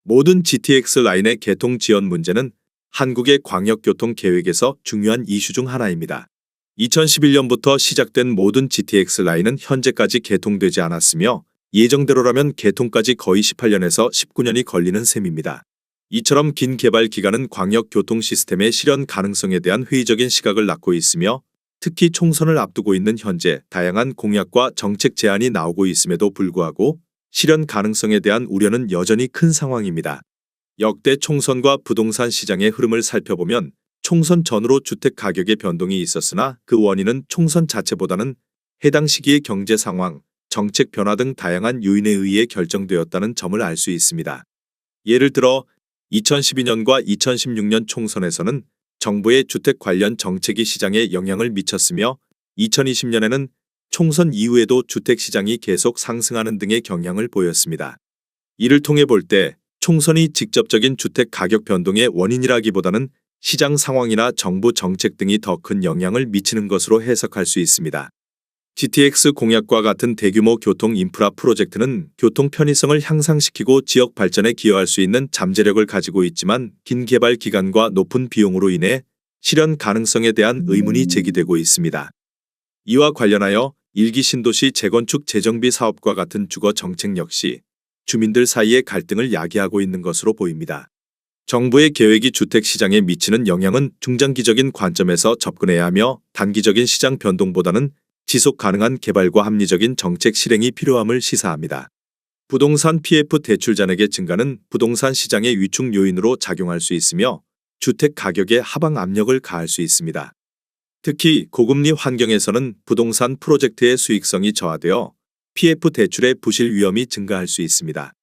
모든 GTX 라인의 개통 지연 문제는 한국의 광역교통 계획에서 중요한 이슈 중 하나입니다. 2011년부터 시작된 모든 GTX 라인은 현재까지 개통되지 않았으며 예정대로라면 개통까지 거의 18년에서 19년이 걸리는 셈입니다. 이처럼 긴 개발 기간은 광역교통 시스템의 실현 가능성에 대한 회의적인 시각을 낳고 있으며 특히 총선을 앞두고 있는 현재 다양한 공약과 정책 제안이 나오고 있음에도 불구하고 실현 가능성에 대한 우려는 여전히 큰 상황입니다. 역대 총선과 부동산 시장의 흐름을 살펴보면 총선 전후로 주택 가격의 변동이 있었으나 그 원인은 총선 자체보다는 해당 시기의 경제 상황, 정책 변화 등 다양한 요인에 의해 결정되었다는 점을 알 수 있습니다. 예를 들어 2012년과 2016년 총선에서는 정부의 주택 관련 정책이 시장에 영향을 미쳤으며 2020년에는 총선 이후에도 주택 시장이 계속 상승하는 등의 경향을 보였습니다. 이를 통해 볼 때 총선이 직접적인 주택 가격 변동의 원인이라기보다는 시장 상황이나 정부 정책 등이 더 큰 영향을 미치는 것으로 해석할 수 있습니다. GTX 공약과 같은 대규모 교통 인프라 프로젝트는 교통 편의성을 향상시키고 지역 발전에 기여할 수 있는 잠재력을 가지고 있지만 긴 개발 기간과 높은 비용으로 인해 실현 가능성에 대한 의문이 제기되고 있습니다. 이와 관련하여 일기 신도시 재건축 재정비 사업과 같은 주거 정책 역시 주민들 사이의 갈등을 야기하고 있는 것으로 보입니다. 정부의 계획이 주택 시장에 미치는 영향은 중장기적인 관점에서 접근해야 하며 단기적인 시장 변동보다는 지속 가능한 개발과 합리적인 정책 실행이 필요함을 시사합니다. 부동산 PF 대출 잔액의 증가는 부동산 시장의 위축 요인으로 작용할 수 있으며 주택 가격에 하방 압력을 가할 수 있습니다. 특히 고금리 환경에서는 부동산 프로젝트의 수익성이 저하되어 PF 대출의 부실 위험이 증가할 수 있습니다.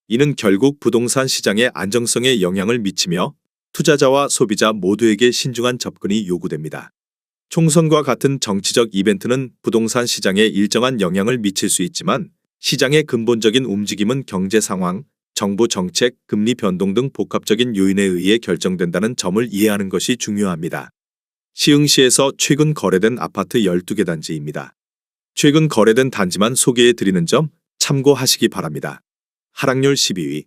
이는 결국 부동산 시장의 안정성에 영향을 미치며 투자자와 소비자 모두에게 신중한 접근이 요구됩니다. 총선과 같은 정치적 이벤트는 부동산 시장에 일정한 영향을 미칠 수 있지만 시장의 근본적인 움직임은 경제 상황, 정부 정책, 금리 변동 등 복합적인 요인에 의해 결정된다는 점을 이해하는 것이 중요합니다. 시흥시에서 최근 거래된 아파트 12개 단지입니다. 최근 거래된 단지만 소개해 드리는 점 참고하시기 바랍니다. 하락률 12위.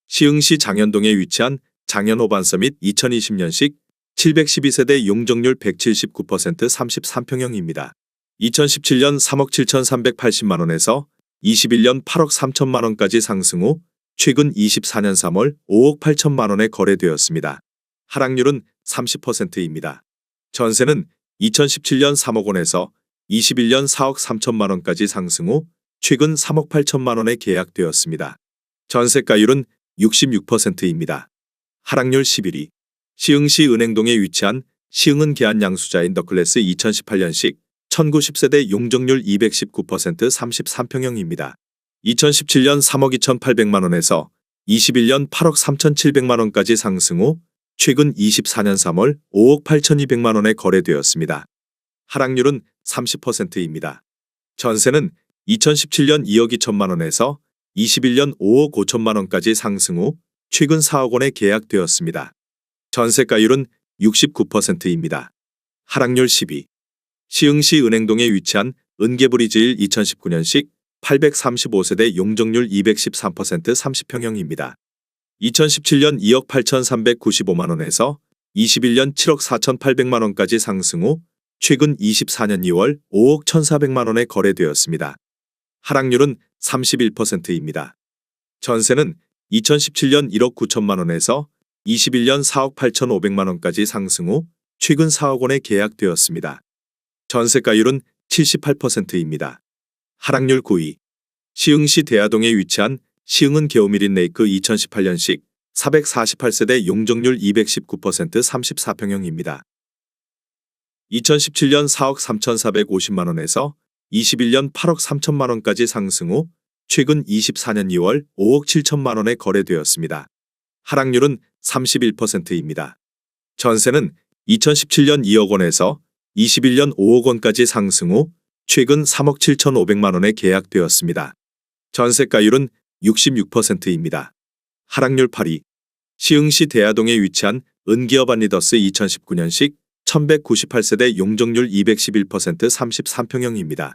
시흥시 장현동에 위치한 장현호반서밋 2020년식 712세대 용적률 179% 33평형입니다. 2017년 3억 7,380만원에서 21년 8억 3천만원까지 상승 후 최근 24년 3월 5억 8천만원에 거래되었습니다. 하락률은 30%입니다. 전세는 2017년 3억 원에서 21년 4억 3천만원까지 상승 후 최근 3억 8천만원에 계약되었습니다. 전세가율은 66%입니다. 하락률 11위. 시흥시 은행동에 위치한 시흥은 계한 양수자인 더클래스 2018년식 1910세대 용적률 219% 33평형입니다. 2017년 3억 2,800만원에서 21년 8억 3,700만원까지 상승 후 최근 24년 3월 5억 8,200만원에 거래되었습니다. 하락률은 30%입니다. 전세는 2017년 2억 2천만원에서 21년 5억 5천만원까지 상승 후 최근 4억 원에 계약되었습니다. 전세가율은 69%입니다. 하락률 10위. 시흥시 은행동에 위치한 은계브리지 1 2019년식 835세대 용적률 213% 30평형입니다. 2017년 2억 8,395만원에서 21년 7억 4,800만원까지 상승 후 최근 24년 2월 5억 1,400만원에 거래되었습니다. 하락률은 31%입니다. 전세는 2017년 1억 9천만원에서 21년 4억 8,500만원까지 상승 후 최근 4억 원에 계약되었습니다. 전세가율은 78%입니다. 하락률 9위. 시흥시 대하동에 위치한 시흥은 게오미린 레이크 2018년식 448세대 용적률 219% 34평형입니다. 2017년 4억 3,450만원에서 21년 8억 3천만원까지 상승 후 최근 24년 2월 5억 7천만원에 거래되었습니다. 하락률은 31%입니다. 전세는 2017년 2억 원에서 21년 5억 원까지 상승 후 최근 3억 7,500만원에 계약되었습니다. 전세가율은 66%입니다. 하락률 8위. 시흥시 대하동에 위치한 은기업 안리더스 2019년식 1198세대 용적률 211% 33평형입니다.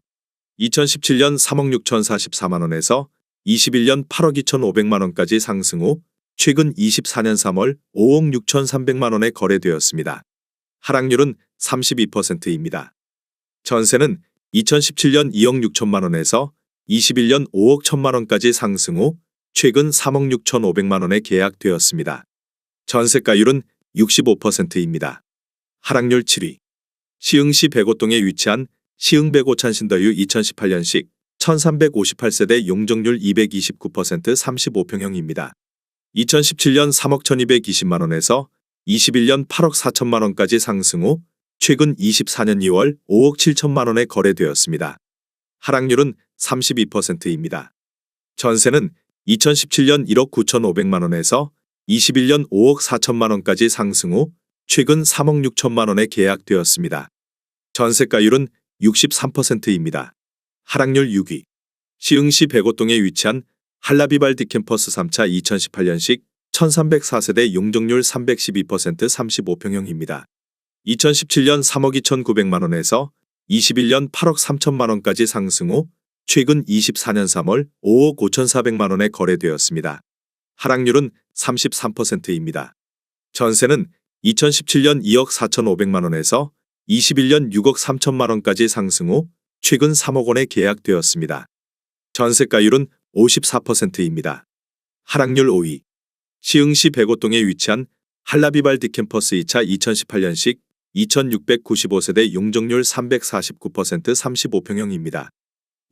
2017년 3억 6,044만원에서 21년 8억 2,500만원까지 상승 후 최근 24년 3월 5억 6,300만 원에 거래되었습니다. 하락률은 32%입니다. 전세는 2017년 2억 6천만 원에서 21년 5억 1천만 원까지 상승 후 최근 3억 6,500만 원에 계약되었습니다. 전세가율은 65%입니다. 하락률 7위. 시흥시 백오동에 위치한 시흥 백오찬 신더유 2018년식 1358세대 용적률 229% 35평형입니다. 2017년 3억 1220만 원에서 21년 8억 4천만 원까지 상승 후 최근 24년 2월 5억 7천만 원에 거래되었습니다. 하락률은 32%입니다. 전세는 2017년 1억 9,500만 원에서 21년 5억 4천만 원까지 상승 후 최근 3억 6천만 원에 계약되었습니다. 전세가율은 63%입니다. 하락률 6위. 시흥시 백오동에 위치한 한라비발디 캠퍼스 3차 2018년식 1304세대 용적률 312% 35평형입니다. 2017년 3억 2,900만 원에서 21년 8억 3천만 원까지 상승 후 최근 24년 3월 5억 5,400만 원에 거래되었습니다. 하락률은 33%입니다. 전세는 2017년 2억 4,500만 원에서 21년 6억 3천만 원까지 상승 후 최근 3억 원에 계약되었습니다. 전세가율은 54%입니다. 하락률 5위. 시흥시 백오동에 위치한 한라비발디 캠퍼스 2차 2018년식 2695세대 용적률 349% 35평형입니다.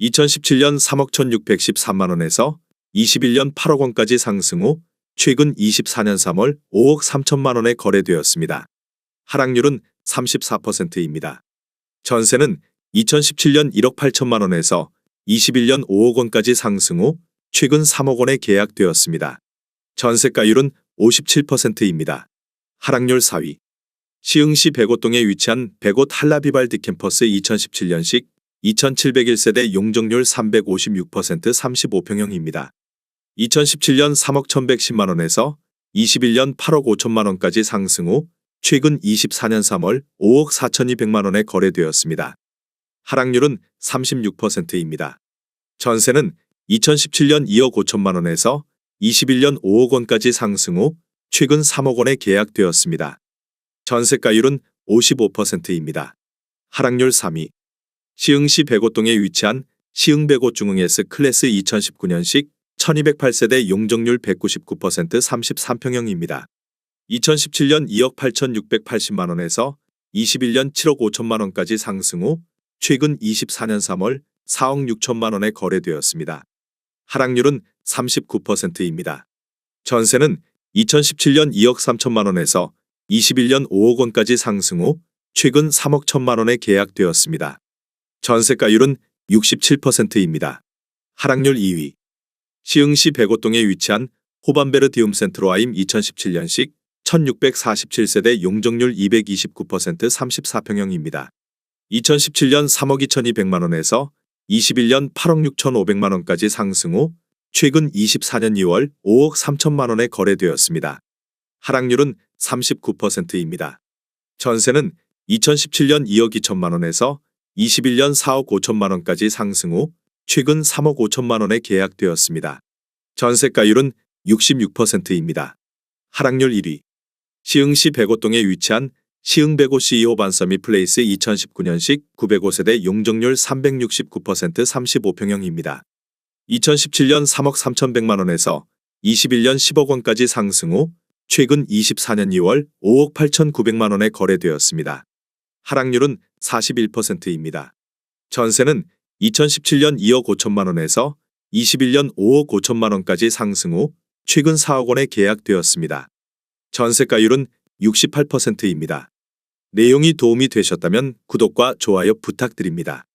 2017년 3억 1613만 원에서 21년 8억 원까지 상승 후 최근 24년 3월 5억 3천만 원에 거래되었습니다. 하락률은 34%입니다. 전세는 2017년 1억 8천만 원에서 21년 5억 원까지 상승 후 최근 3억 원에 계약되었습니다. 전세가율은 57%입니다. 하락률 4위. 시흥시 백오동에 위치한 백옷 한라비발디 캠퍼스 2017년식 2701세대 용적률 356% 35평형입니다. 2017년 3억 1110만 원에서 21년 8억 5천만 원까지 상승 후 최근 24년 3월 5억 4,200만 원에 거래되었습니다. 하락률은 36%입니다. 전세는 2017년 2억 5천만 원에서 21년 5억 원까지 상승 후 최근 3억 원에 계약되었습니다. 전세가율은 55%입니다. 하락률 3위. 시흥시 백오동에 위치한 시흥 백오 중흥 S클래스 2019년식 1208세대 용적률 199% 33평형입니다. 2017년 2억 8,680만 원에서 21년 7억 5천만 원까지 상승 후 최근 24년 3월 4억 6천만 원에 거래되었습니다. 하락률은 39%입니다. 전세는 2017년 2억 3천만 원에서 21년 5억 원까지 상승 후 최근 3억 1천만 원에 계약되었습니다. 전세가율은 67%입니다. 하락률 2위. 시흥시 백오동에 위치한 호반베르디움 센트로아임 2017년식 1647세대 용적률 229% 34평형입니다. 2017년 3억 2,200만 원에서 21년 8억 6,500만 원까지 상승 후 최근 24년 2월 5억 3천만 원에 거래되었습니다. 하락률은 39%입니다. 전세는 2017년 2억 2천만 원에서 21년 4억 5천만 원까지 상승 후 최근 3억 5천만 원에 계약되었습니다. 전세가율은 66%입니다. 하락률 1위. 시흥시 백오동에 위치한 시흥 백오 CEO 반서미 플레이스 2019년식 905세대 용적률 369% 35평형입니다. 2017년 3억 3,100만 원에서 21년 10억 원까지 상승 후 최근 24년 2월 5억 8,900만 원에 거래되었습니다. 하락률은 41%입니다. 전세는 2017년 2억 5천만 원에서 21년 5억 5천만 원까지 상승 후 최근 4억 원에 계약되었습니다. 전세가율은 68%입니다. 내용이 도움이 되셨다면 구독과 좋아요 부탁드립니다.